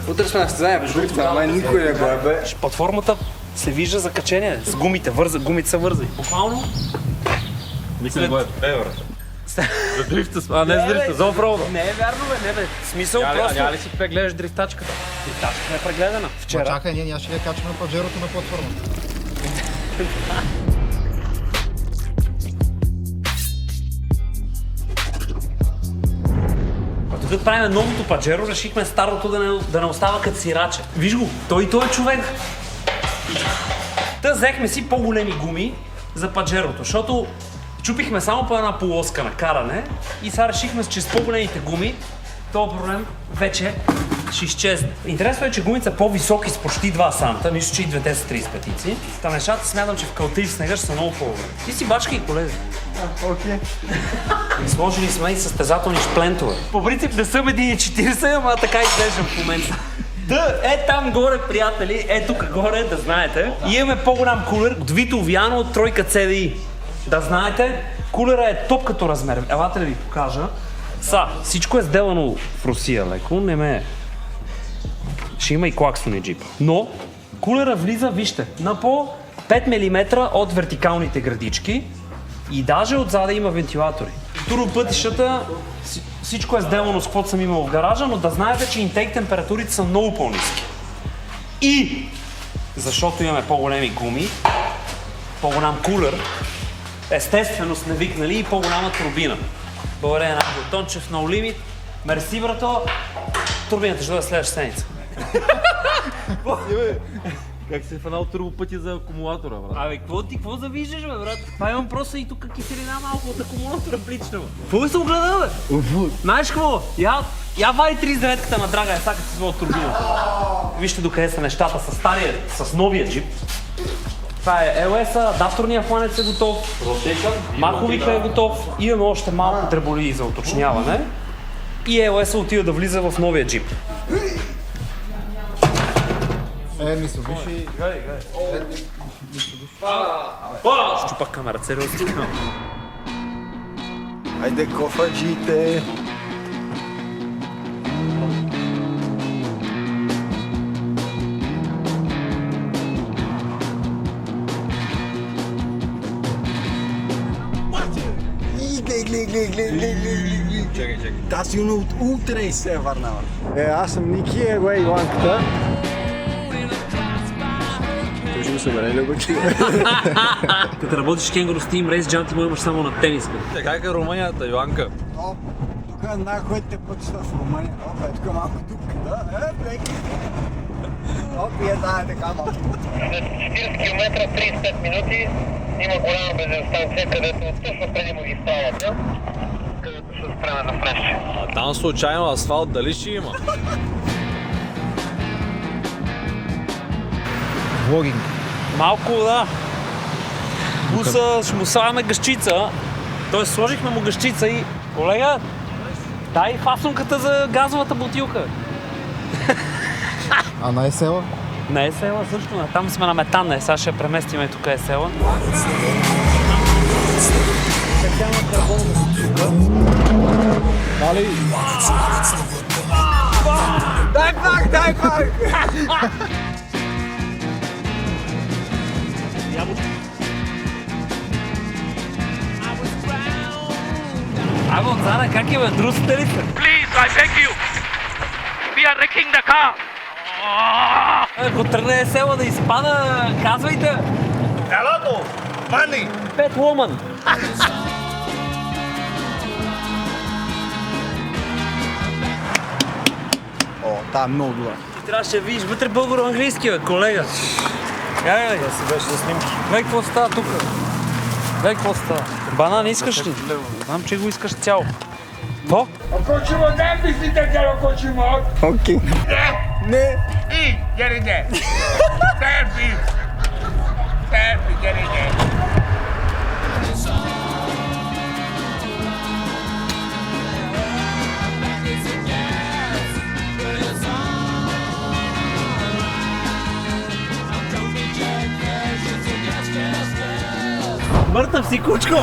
Утре сме на състезание, между другото, ама никой не го е бе. Платформата се вижда за качение с гумите, гумите са вързани. Буквално. Никой не го е. За дрифта, а не за дрифта, за офроуда. Не е вярно бе, не бе. Смисъл просто. Няма ли си прегледаш дрифтачката? Дрифтачката е прегледана. Вчера. Чакай, ние ще я качваме на паджерото на платформата. Тук правим новото паджеро, решихме старото да не остава като сираче. Виж го, той е човек. Та взехме си по-големи гуми за паджерото, защото чупихме само по една полоска на каране и сега решихме, че с по-големите гуми този проблем вече ще изчезне. Интересно е, че гумите са по-високи с почти 2 санта, нищо, че и двете са 35-ици. Та нещата смятам, че в кълта и в снега ще са много по-добре. Ти си бачка и колега. Окей. Сложили сме и състезателни шплентове. По принцип не съм 1,40, ама така изглеждам в момента. Да, там горе, приятели, тук горе, да знаете. И имаме по-голям кулер от Vito Viano от тройка CDI. Да знаете, кулера е топ като размер. Елате да ви покажа. Всичко е сделано в Русия, леко, не ме... Ще има и клаксони джипа. Но кулера влиза, вижте, на по 5 мм от вертикалните градички и даже отзаде има вентилатори. Туропътищата, всичко е сделано с каквото съм имал в гаража, но да знаете, че интейк температурите са много по-ниски. И защото имаме по-големи гуми, по-голям кулер, естествено сме викнали и по-голяма турбина. Благодарение на Тончев на Олимит. Мерси, брато. Турбината ще дойде следващата седмица. Как си фанал турбопътя за акумулатора, брат? Какво завиждаш, бе, брат? Това имам просто и тук киселина малко от акумулатора плична, бе. Какво се огледа, бе? Знаеш какво? Я вади 39-ката на драга, сега като си звал турбината. Вижте докъде са нещата с стария, с новия джип. Това е LS-а, адапторния фланец е готов, маковика е готов, имаме още малко дреболии за уточняване и LS-а отива да влиза в новия джип. Мисля, виж и... Щупах камерата, сериозно. Айде, кофаджите! Гледай. Чакай. Та силно от утре и се върнава. Аз съм Ники, е Иванката. Кажи му се мене, любачи. Като работиш в Кенгуру Steam Race Jump, ти му имаш само на тениска. Как е Румънията, Йоанка? Тук нахуй те пътища в Румъния. Тук малко тук. Блеки. Е така малко. След 40 км 35 минути има голяма бензиностанция, където точно преди магистралата, където ще спреме на фреш. А там случайно асфалт дали ще има? Влогинг. Малко, да. Буса, ще му слагаме гъщица. Тоест сложихме му гъщица и... Колега, дай фасунката за газовата бутилка. А на есела? Не е села също, там сме на метан, сега ще преместиме тук е села. Дали? Дай пак! Абе, отзада, как е бе? Друсите ли са? Please, I beg you! We are wrecking the car! Ако тръгне е села да изпада, казвайте! Hello, money! Пет ломан! Та много добре. Ти трябваше да видиш вътре българо-английски, бе, колега. Гледай, да си беше за снимки. Гледай какво става тук. Гледай какво става. Банан искаш ли? Знам, че го искаш цяло. То? Ако ще му дам, мислите, ако ще му Окей. Не. И, get in there! Selfie! Selfie, get in there! Мъртъв си, кучко!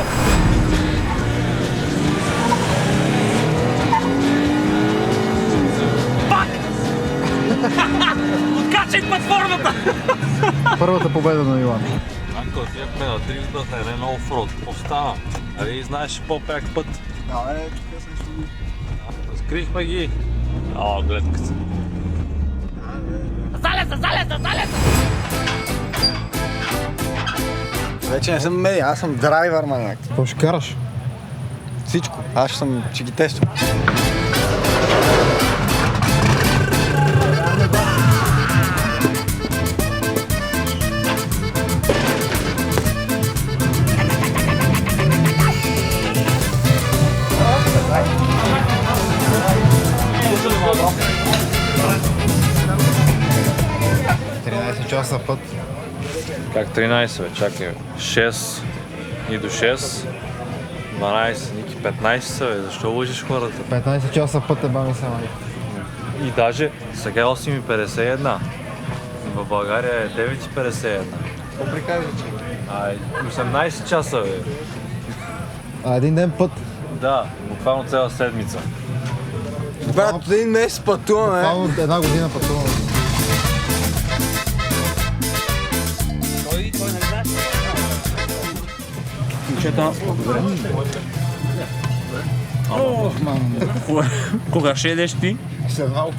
първата победа на Иван. Ако отивахме на дрифт да е на оффроуд, остана. Али знаеш по-пряк път. Тук съм шуби. Разкрихме ги. О, гледка се. Вече не съм меди, аз съм драйвер, маняк. Какво ще караш? Всичко. Аз ще ги тествам. Часа път. Как 13 бе, чакай бе. 6 и до 6. 12, Ники 15 са бе, защо лъжиш хората? 15 часа път е бами сама. И даже сега е 8:51. В България е 9:51. Какво прикажа, че? 18 часа бе. А един ден път. Да, буквално цяла седмица. Брат, един месец пътуваме. Буквално една година пътуваме. Той не знаеш. Момчета, кога ще едеш ти? След малко.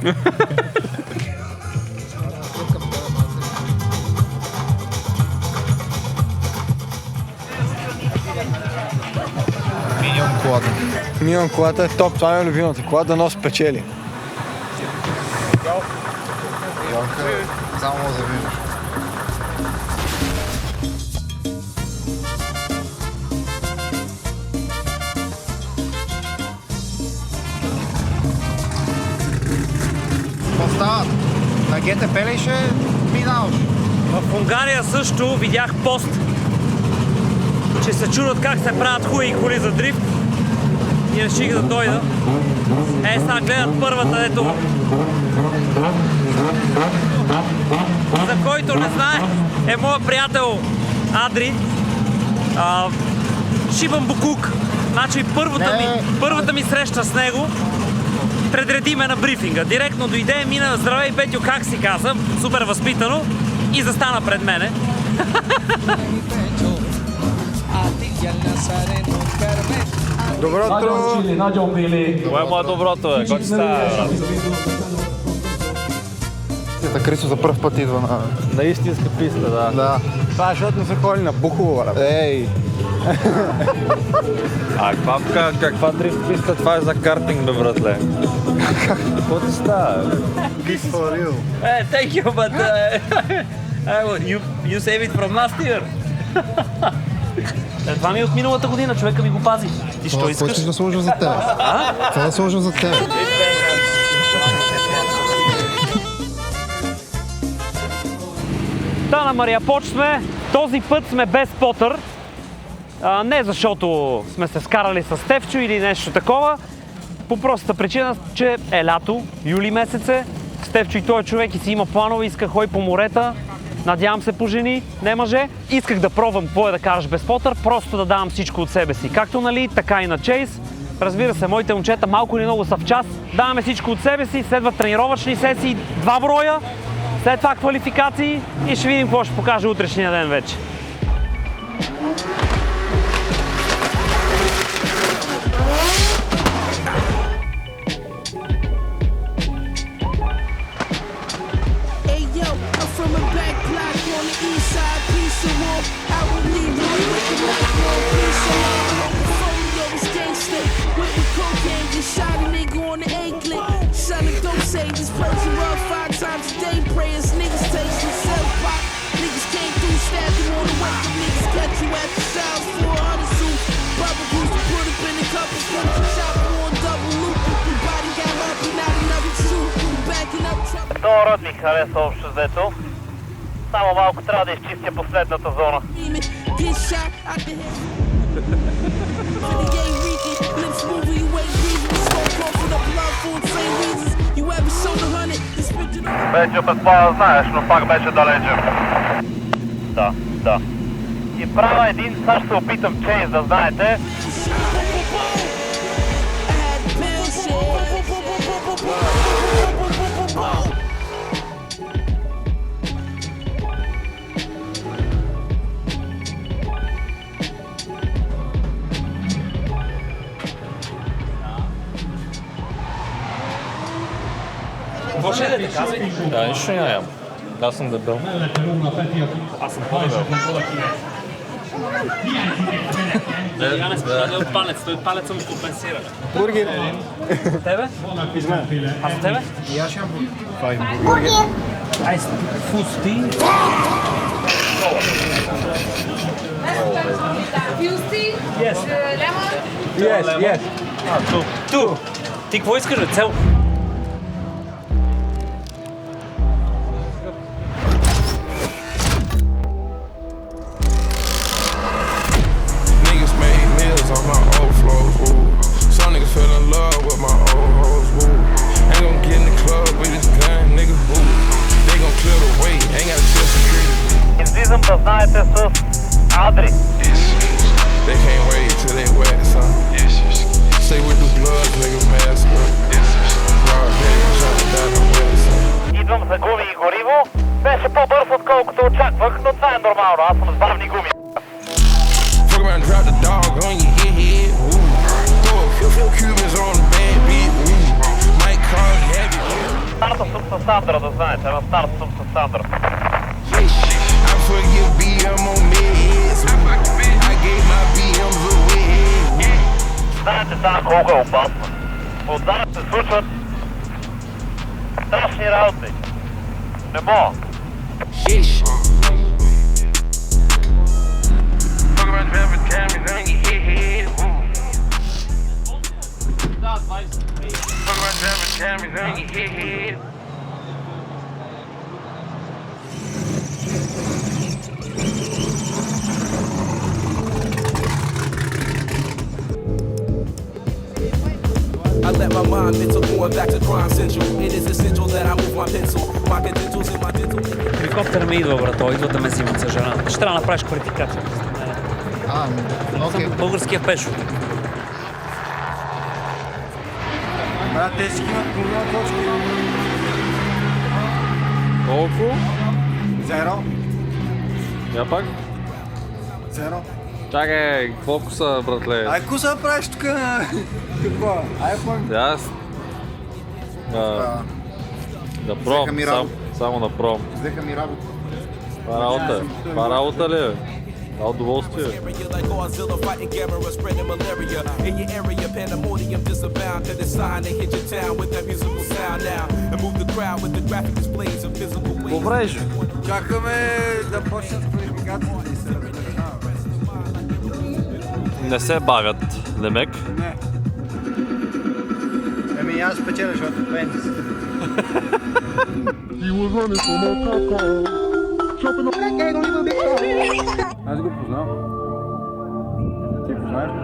Миньон колата. Миньон колата е топ, това е любимата кола, да носи печели. Само да завиждаш. Какво става? На ГТП ли ще минаваш? В Унгария също видях пост, че се чудят как се правят хубави коли за дрифт и реших да дойда. Сега гледат първата, дето. За който не знае, е моят приятел Адри. Шибан Букук. Значи първата ми среща с него предреди ме на брифинга. Директно дойде, мина, здравей Петю, как си каза, супер възпитано и застана пред мене. Добро утро! Кое му е доброто бе? Какво ти става, брат? Крисо за пръв път идва на... На истинска писта, да. Да. Това е, защото не са ходили на Бухово, брат. Ей! Каква дрифт писта? Това е за картинг, бе, братле. Какво ти става? This for real. Thank you, but you save it from last year. Това ми е от миналата година, човека ми го пази. Ти що Какво искаш? искаш да сложа за теб? Какво да сложа за теб? Та, Мария, почваме. Този път сме без Потър. Не защото сме се скарали с Стефчо или нещо такова. По простата причина, че е лято, юли месец е. Стефчо и той човек и си има планове, иска ходи по морета. Надявам се по жени, не мъже. Исках да пробвам какво е да караш без Потър, просто да давам всичко от себе си. Както на Ли, така и на Чейз. Разбира се, моите момчета малко или много са в час. Даваме всичко от себе си, следват тренировъчни сесии, 2 броя. След това квалификации и ще видим какво ще покаже утрешния ден вече. Този род ми хареса общо взето. Само малко трябва да изчистя последната зона. Вече предполага знаеш, но пак беше далече. Да. И правя един, сега ще се опитам Чейз да знаете. Може ли да те казвай? Да, нищо нямам. Аз съм дебел. Аз съм по-дебел. Яне споделил палец, той палеца му компенсира. Бургер. Тебе? А за тебе? И аз имам Ай, фусти. Fusty? Yes. Lemon? Yes. Ту. Ти какво искаш, бе? Цел? Niggas made meals on my old flows, woo. Some niggas fell in love with my old hoes, woo. Ain't gon' get in the club with this gun, nigga, woo. They gon' clear the way, ain't gotta chill security. Излизам да знаете с Адри. They can't wait till they wet, son. Say with the blood, nigga, mask up. Raw day, jump down the wet, son. Идвам за гуми и гориво. Беше по-бърз отколкото очаквах, но това е нормално. Аз съм с бавни гуми. Fuck around, drop the dog on your head, woo. Throw a few Cubans on the bad beat, woo. Might call heavy. Старта съм с Сандра, да знаете. На старт съм с Сандра. I forget BM on meds. I gave my BMs away. Знаете тази колко е опасна. Отзад се случват страшни работи. Не мога. Fuck around, driving cameras on your head. Fuck around, driving cameras on your head. I let my mind mental going back to crime central. It is essential that I move my pencil. My credentials in my dental. Хеликоптера ми идва, брато. Идва да ме взимат за жена. Ще трябва да направиш квалификация. окей. Българския пешо. Брат, те всички имат по 0 точки. Колко? 0. Я пак? 0. Чакай, колко са, братле? Ай, какво са правиш тук? Какво? iPhone? Аз... Да пром, Взеха ми работа. само на пром. Взеха ми работа. Това работа ли е? Това удоволствие. Area like Godzilla fighting Gamera, spreading malaria. In your area, pandemonium disabound. To the sign, they hit your town with that musical sound now. And move the crowd with the graphic displays of physical ways. Добре, же. Чакаме да почнат квалификациите и се разрешава. Не се бавят, Демек. Не. Еми аз спечеля, защото пенис. Аз го познавам. Ти познаеш ли?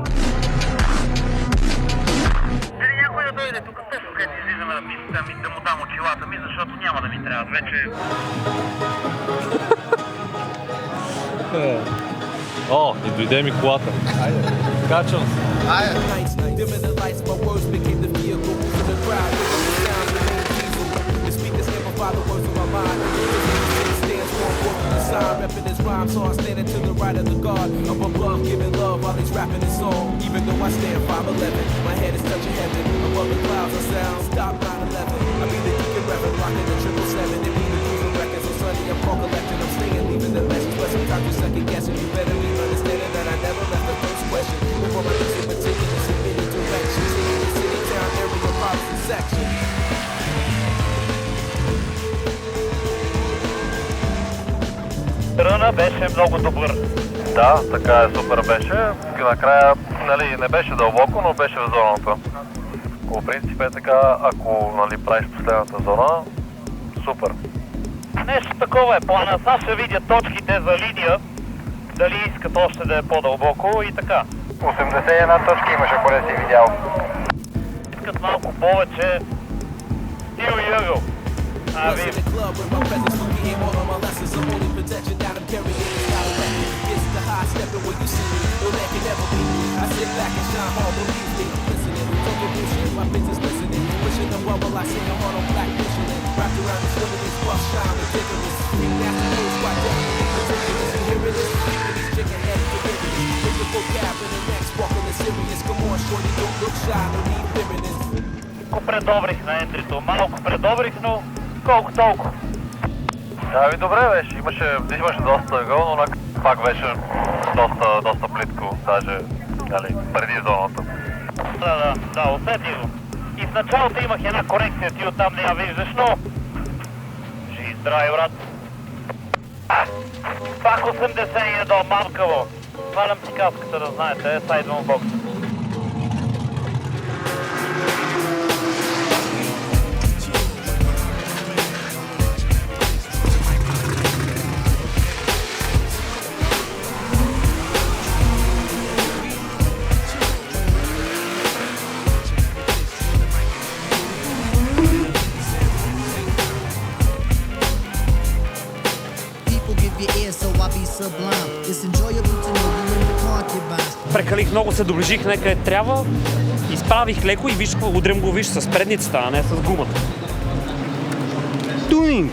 Дали някой да дойде тук също, където излизаме на пистата ми, да му дам очилата ми, защото няма да ми трябват вече. О, и дойде ми колата. Айде. Качвам се. Nights, dimming the lights, my words became the vehicle. To the crowd, the sound remained diesel. The speakers amplify the words of my mind. It stands for a word the sign, repping his rhyme, so I stand to the right of the guard. Up above, giving love while he's rapping his song. Even though I stand 5'11", my head is touching heaven. Above the clouds, I sound stop 9/11. I be the deacon reverend, rocking the 777. It be the cruising records, so sunny, I'm all collecting. I'm staying, leaving the message, but sometimes you're second guessing. You better be understanding that I never left the first question. Before I listen, meticulous in many directions. In the city, town, area, policy section. Ръна беше много добър. Да, така е, супер беше. Накрая, нали, не беше дълбоко, но беше в зоната. По принцип е така, ако, нали, правиш последната зона, супер. Нещо такова е плана. Аз ще видя точките за линия, дали искат още да е по-дълбоко и така. 81 точки имаше, ако не си видял. Искат малко повече. Ил и ъгъл. What's in the club with my presence, looking in all of my lessons. I'm only protection that I'm carrying. It's not a weapon. It's the high stepping when you see me. No, that can never be me. I sit back and shine hard, believe me. Listening, talking bullshit, my business listening. Wishing them well while I sing a hard on black missioning. Wrapped around the civilians, rough shine, ridiculous. Big nasty news, quite definitely ridiculous. You hearing this? Keeping these chicken heads delirious. With the vocab in the next, walking the serious. Come on, shorty, don't look shy, no need fearing this. Предобрих на ентрито. Малко предобрих, но колко толкова. Ами добре беше, имаше доста гол, но пак беше доста плитко, даже преди зоната. Да, усети го. И в началото имах една корекция, ти оттам не я виждаш, но... Жи здрави, брат. Пак 80 до мамкаво. Свалям си каската, да знаете, сега идвам в бокса. Прекалих много, се доближих нека трябва, изправих леко и виж, удрям го, виж, с предницата, а не с гумата. Тунинг!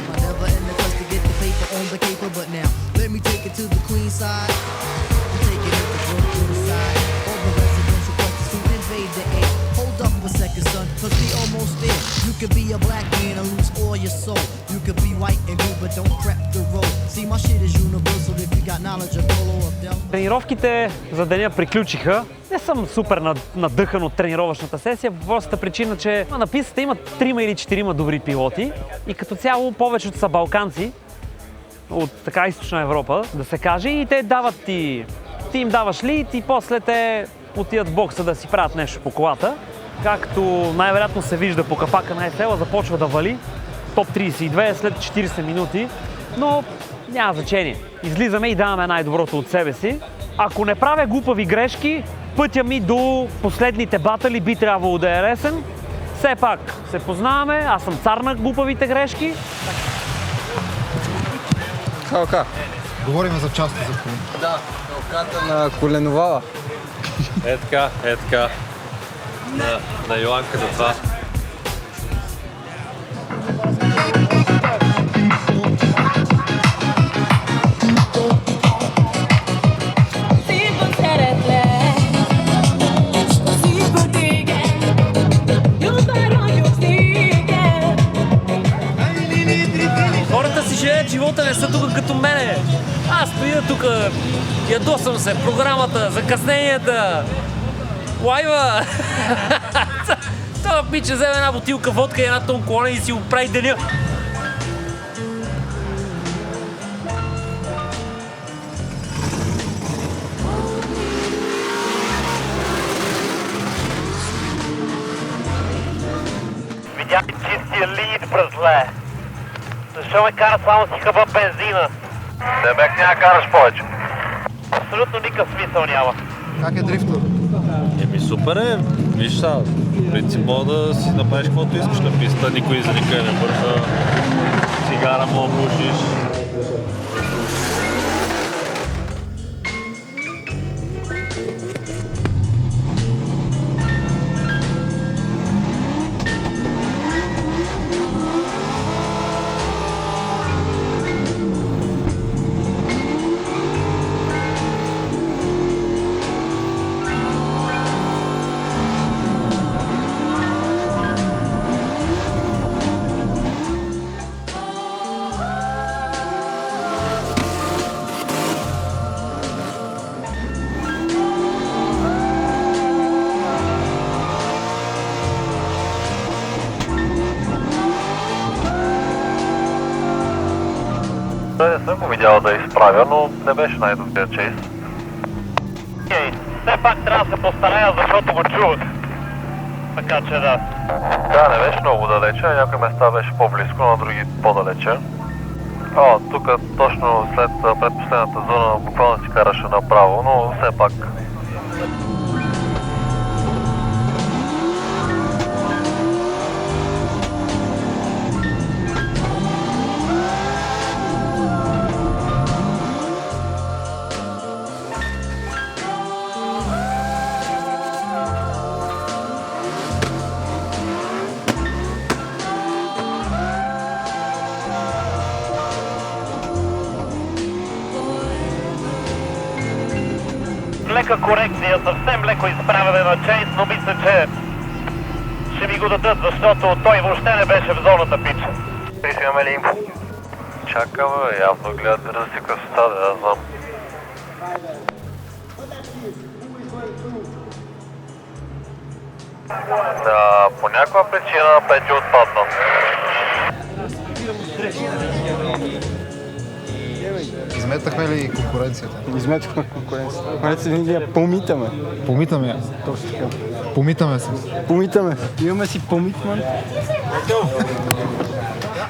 Тренировките за деня приключиха. Не съм супер надъхан от тренировъчната сесия, по простата причина, че на пистата има 3 или 4 добри пилоти и като цяло повечето са балканци от така източна Европа, да се каже, и те дават ти им даваш лид и после те отидат в бокса да си правят нещо по колата. Както най-вероятно се вижда по капака на СЛ, започва да вали топ 32 след 40 минути, но няма значение. Излизаме и даваме най-доброто от себе си. Ако не правя глупави грешки, пътя ми до последните батали би трябвало да е лесен. Все пак се познаваме, аз съм цар на глупавите грешки. Халка. Говорим за части за коли. Да, халката на коленовала. Е така. На Йоанка за това. Хората си живеят живота, не са тук като мене. Аз стоя тук, ядосам се, програмата, закъсненията. Лайва! Това пича вземе една бутилка водка и една тон кола и си го прави деня. Видях чистия лид, братле. Защо ме кара само си хъба бензина? Дебек няма караш повече. Абсолютно никакъв смисъл няма. Как е дрифта? Супер е. Виж сега, в принцип мога да си направиш каквото искаш на писта, никой за никъде не бърза. Цигара мога да пушиш. Не съм го видял да изправя, но не беше най-добрият чейс. Все пак трябва да се постарая, защото го чуват. Така че да. Да, не беше много далече, на някои места беше по-близко, на други по-далече. Тук точно след предпоследната зона буквално си караше направо, но все пак. Лека корекция, съвсем леко изправяне на Чейнс, но мисля, че ще ми го дадат, защото той въобще не беше в зоната, пич. Крис, имаме ли инфо? Чака, бе, явно гледат да си късота, да знам. По някаква причина Петя отпадна. Изметахме ли конкуренцията? Изметахме конкуренцията. Конкуренцията винаги я помитаме. Помитаме я. Точно така. Помитаме се. Помитаме. Имаме си помитман.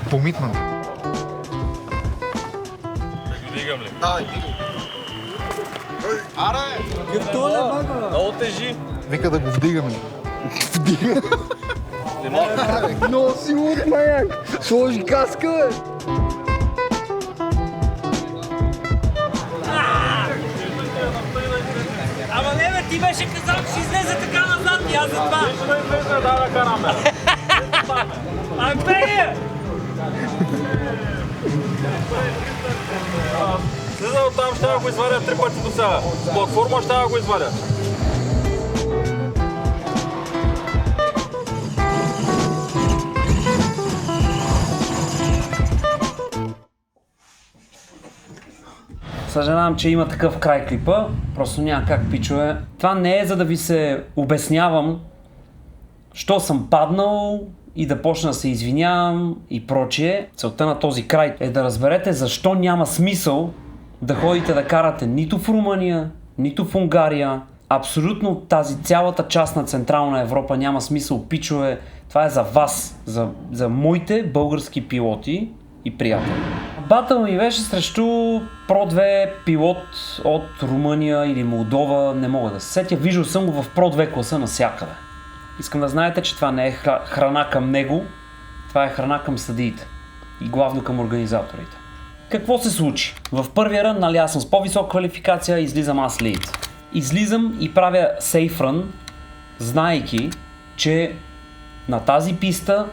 Помитман. Дигам ли? Много тежи. Вика да го вдигаме. Много си луд, маяк! Сложи каска, бе! Ама не бе, ти беше казал, че ще излезе така назад и аз за това. Да караме. Ай, бе! Слиза от там, ще го извадя 3 пъти до сега. С платформа ще го извадя. Съжалявам, че има такъв край клипа, просто няма как, пичове. Това не е за да ви се обяснявам, що съм паднал и да почна да се извинявам и прочие. Целта на този край е да разберете защо няма смисъл да ходите да карате нито в Румъния, нито в Унгария. Абсолютно тази цялата част на Централна Европа няма смисъл, пичове. Това е за вас, за моите български пилоти и приятели. Батъл ми беше срещу Pro 2 пилот от Румъния или Молдова, не мога да се сетя. Виждал съм го в Pro 2 класа навсякъде. Искам да знаете, че това не е храна към него, това е храна към съдиите и главно към организаторите. Какво се случи? В първия рън, нали, аз съм с по-висока квалификация, излизам аз лид. Излизам и правя сейф рън, знаейки, че на тази писта,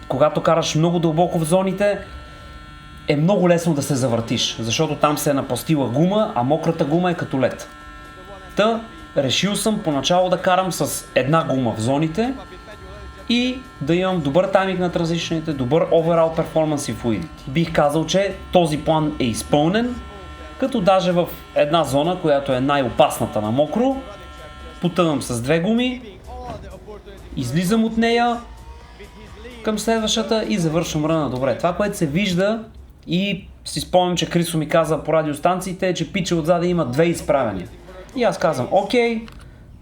когато караш много дълбоко в зоните, е много лесно да се завъртиш, защото там се е напастила гума, а мократа гума е като лед. Та, решил съм поначало да карам с една гума в зоните и да имам добър тайминг на транзишните, добър overall перформанс и флуидити. Бих казал, че този план е изпълнен, като даже в една зона, която е най-опасната на мокро, потъвам с две гуми, излизам от нея към следващата и завършвам ръна добре. Това, което се вижда и си спомням, че Крисо ми каза по радиостанциите, е, че пича отзаде има две изправения. И аз казвам, окей,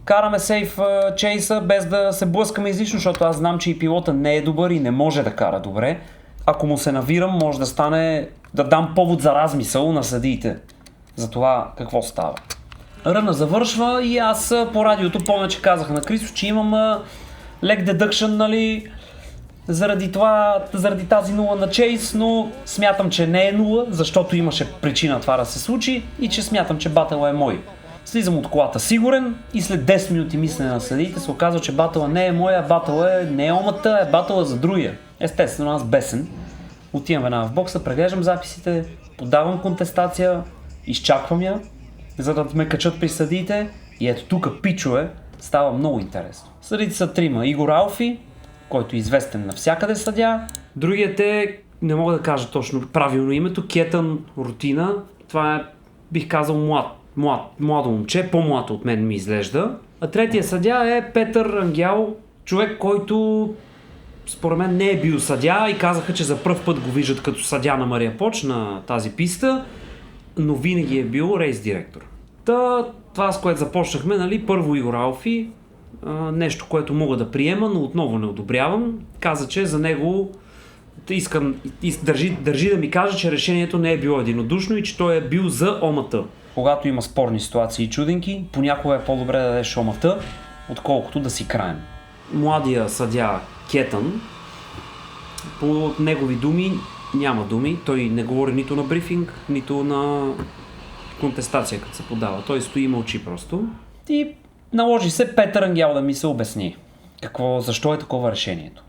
караме сейф чейса без да се блъскаме излишно, защото аз знам, че и пилота не е добър и не може да кара добре. Ако му се навирам, може да стане, да дам повод за размисъл на съдиите за това какво става. Ръна завършва и аз по радиото помня, че казах на Крисо, че имам лек дедъкшън, нали, заради тази нула на чейс, но смятам, че не е нула, защото имаше причина това да се случи и че смятам, че батъла е мой. Слизам от колата сигурен и след 10 минути мислене на съдиите се оказва, че батъла не е моя, батъла не е омата, е батъла за другия. Естествено, аз бесен. Отивам веднага в бокса, преглеждам записите, подавам контестация, изчаквам я, за да ме качат при съдиите и ето тук, пичове, става много интересно. Съдиите са трима. Игор Алфи, който е известен навсякъде съдия. Другият е, не мога да кажа точно правилно името, Кетан Рутина. Това е, бих казал, младо момче, по-младо от мен ми изглежда. А третия съдия е Петър Ангел, човек, който според мен не е бил съдия и казаха, че за пръв път го виждат като съдия на Мария Поч на тази писта, но винаги е бил рейс директор. Това с което започнахме, нали, първо Игор Алфи, нещо, което мога да приема, но отново не одобрявам. Каза, че за него държи да ми каже, че решението не е било единодушно и че той е бил за омата. Когато има спорни ситуации и чуденки, понякога е по-добре да дадеш омата, отколкото да си краен. Младия съдия Кетън, по негови думи, няма думи, той не говори нито на брифинг, нито на контестация, като се подава. Той стои и мълчи просто. И наложи се Петър Ангел да ми се обясни защо е такова решението.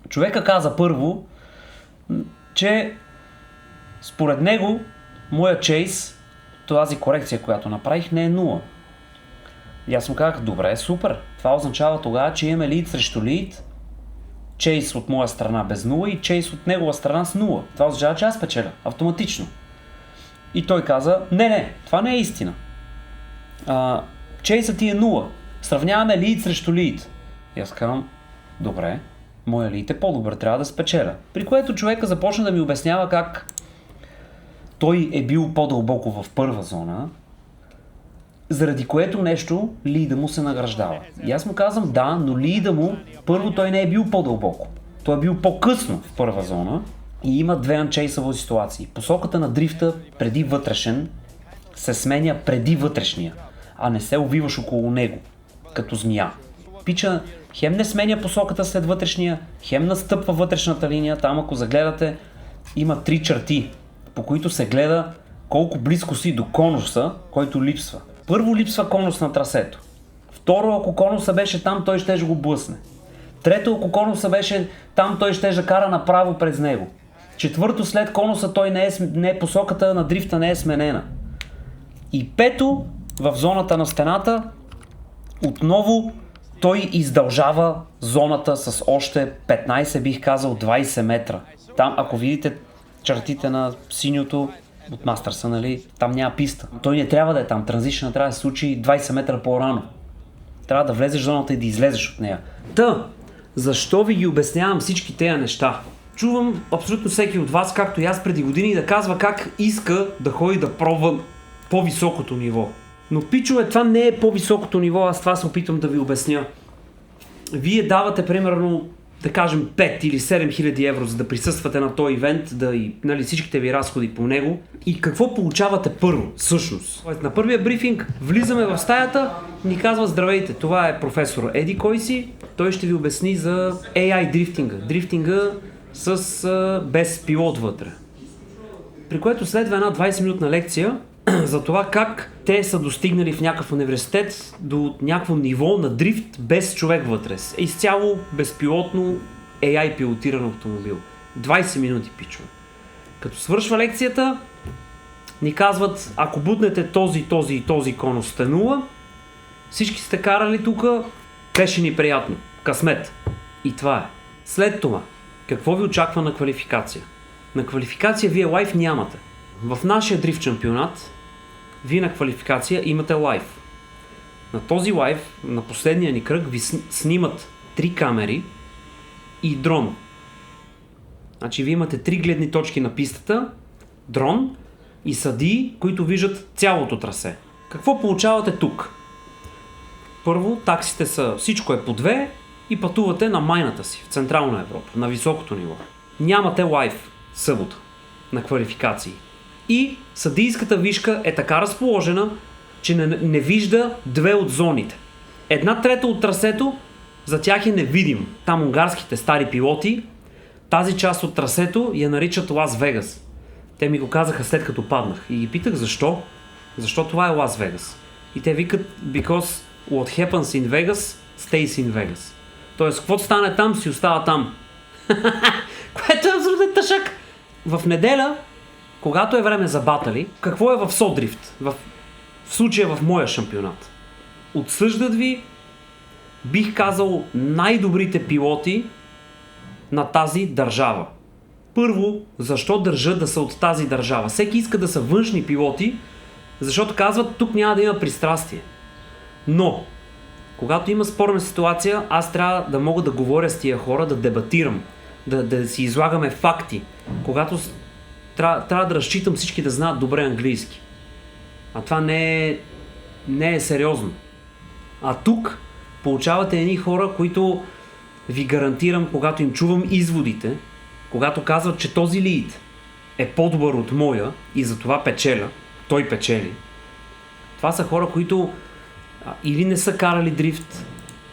Човека каза първо, че според него моя чейс, тази корекция, която направих, не е 0. И аз му казах, добре, супер. Това означава тогава, че имаме лид срещу лид, чейс от моя страна без 0 и чейс от негова страна с 0. Това означава, че аз печеля автоматично. И той каза, не, това не е истина. Чейсът ти е 0. Сравняваме лид срещу лид. И аз казвам, добре, моя лид е по-добър, трябва да спечеля. При което човека започна да ми обяснява как той е бил по-дълбоко в първа зона, заради което нещо лида му се награждава. И аз му казвам, да, но лида му, първо той не е бил по-дълбоко. Той е бил по-късно в първа зона и има две анчейсови ситуации. Посоката на дрифта преди вътрешен се сменя преди вътрешния, а не се увиваш около него, като змия. Пича хем не сменя посоката след вътрешния, хем настъпва вътрешната линия. Там, ако загледате, има 3 черти, по които се гледа колко близко си до конуса, който липсва. Първо липсва конус на трасето. Второ, ако конуса беше там, той щеше го блъсне. Трето, ако конуса беше там, той щеше кара направо през него. Четвърто, след конуса той посоката на дрифта не е сменена. И пето, в зоната на стената, отново той издължава зоната с още 15, бих казал 20 метра. Там, ако видите чертите на синьото от Мастърса, нали, там няма писта. Той не трябва да е там, транзишън трябва да се случи 20 метра по-рано. Трябва да влезеш в зоната и да излезеш от нея. Защо ви ги обяснявам всички тези неща? Чувам абсолютно всеки от вас, както и аз преди години, да казва как иска да ходи да пробва по-високото ниво. Но пичове, това не е по-високото ниво, аз това се опитвам да ви обясня. Вие давате примерно, да кажем, 5 или 7 хиляди евро, за да присъствате на този ивент, нали, всичките ви разходи по него. И какво получавате първо, всъщност? На първия брифинг влизаме в стаята, ни казва, здравейте, това е професор Еди кой си, той ще ви обясни за AI дрифтинга. Дрифтинга без пилот вътре. При което следва една 20-минутна лекция за това как те са достигнали в някакъв университет до някакво ниво на дрифт без човек вътре. Изцяло безпилотно AI пилотиран автомобил. 20 минути, пичове. Като свършва лекцията, ни казват, ако бутнете този конус сте 0, всички сте карали тук, беше ни приятно. Късмет. И това е. След това, какво ви очаква на квалификация? На квалификация вие лайф нямате. В нашия дрифт шампионат вие на квалификация имате лайф. На този лайф, на последния ни кръг, ви снимат 3 камери и дрон. Значи вие имате 3 гледни точки на пистата, дрон и съдии, които виждат цялото трасе. Какво получавате тук? Първо, таксите са, всичко е по 2 и пътувате на майната си в Централна Европа, на високото ниво. Нямате лайф събота на квалификации. И съдийската вишка е така разположена, че не вижда 2 от зоните. 1/3 от трасето за тях е невидим. Там унгарските стари пилоти тази част от трасето я наричат Лас Вегас. Те ми го казаха след като паднах и ги питах защо. Защо това е Лас Вегас? И те викат because what happens in Vegas stays in Vegas. Тоест, каквото стане там, си остава там. Което е абсолютно тъшак. В неделя, когато е време за батали, какво е в Содрифт? В случая в моя шампионат. Отсъждат ви, бих казал, най-добрите пилоти на тази държава. Първо, защо държат да са от тази държава? Всеки иска да са външни пилоти, защото казват, тук няма да има пристрастие. Но, когато има спорна ситуация, аз трябва да мога да говоря с тия хора, да дебатирам, да си излагаме факти. Когато трябва да разчитам всички да знаят добре английски. А това не е сериозно. А тук получавате едни хора, които ви гарантирам, когато им чувам изводите, когато казват, че този лид е по-добър от моя и затова печеля, той печели. Това са хора, които или не са карали дрифт,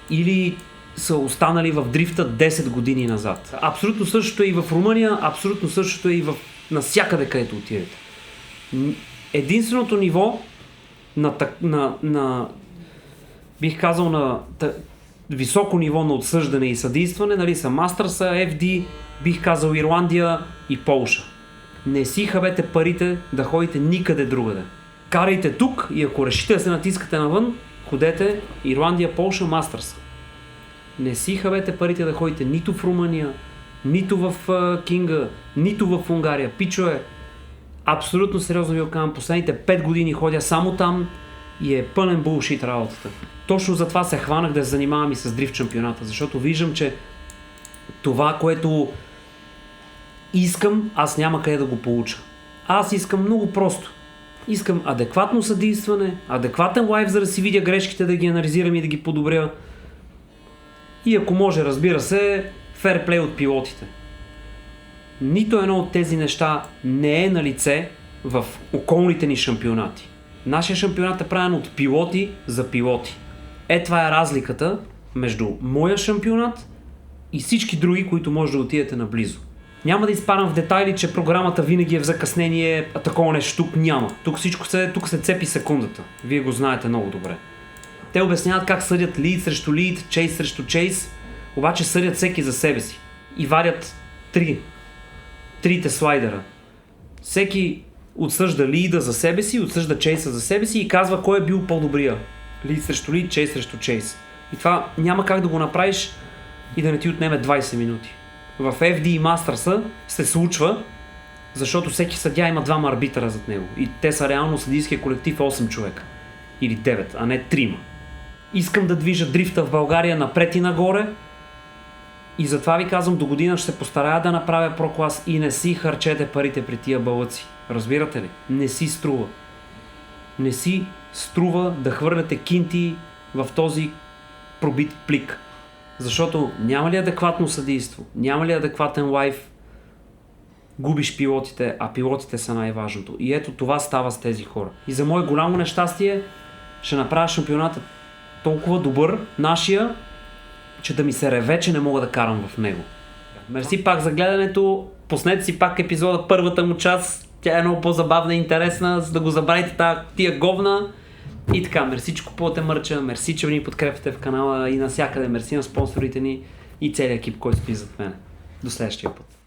или са останали в дрифта 10 години назад. Абсолютно същото е и в Румъния, абсолютно същото е и навсякъде, където отидете. Единственото ниво бих казал на високо ниво на отсъждане и съдействане, нали, са Мастърса, FD, бих казал Ирландия и Полша. Не си хабете парите да ходите никъде другаде. Карайте тук и ако решите да се натискате навън, ходете Ирландия, Полша, Мастърса. Не си хабете парите да ходите нито в Румъния, нито в Кинга, нито в Унгария. Пичове, абсолютно сериозно ви казвам, последните 5 години ходя само там и е пълен булшит работата. Точно затова се хванах да се занимавам и с дрифт шампионата, защото виждам, че това, което искам, аз няма къде да го получа. Аз искам много просто. Искам адекватно съдействане, адекватен лайв, за да си видя грешките, да ги анализирам и да ги подобря. И ако може, разбира се, ферплей от пилотите. Нито едно от тези неща не е на лице в околните ни шампионати. Нашия шампионат е правен от пилоти за пилоти. Това е разликата между моя шампионат и всички други, които може да отидете наблизо. Няма да изпадам в детайли, че програмата винаги е в закъснение, а такова нещо тук няма. Тук се цепи секундата. Вие го знаете много добре. Те обясняват как съдят лид срещу лид, чейс срещу чейс, обаче съдят всеки за себе си. И вадят трите слайдера. Всеки отсъжда лида за себе си, отсъжда чейса за себе си и казва кой е бил по-добрия. Лид срещу лид, чейс срещу чейс. И това няма как да го направиш и да не ти отнеме 20 минути. В FD и Masters'a се случва, защото всеки съдия има 2 арбитъра зад него. И те са реално съдийския колектив 8 човека. Или 9, а не 3. Искам да движа дрифта в България напред и нагоре. И затова ви казвам, до година ще се постарая да направя проклас и не си харчете парите при тия бълъци. Разбирате ли? Не си струва. Не си струва да хвърляте кинти в този пробит плик. Защото няма ли адекватно съдийство, няма ли адекватен лайф, губиш пилотите, а пилотите са най-важното. И ето това става с тези хора. И за мое голямо нещастие ще направя шампионата толкова добър, нашия, че да ми се реве, че не мога да карам в него. Мерси пак за гледането, пуснете си пак епизода, първата му част, тя е много по-забавна и интересна, за да го забравите тия говна. И така, мерси, че купувате мърча, мерси, че ни подкрепяте в канала и навсякъде, мерси на спонсорите ни и целият екип, който стои зад мен. До следващия път.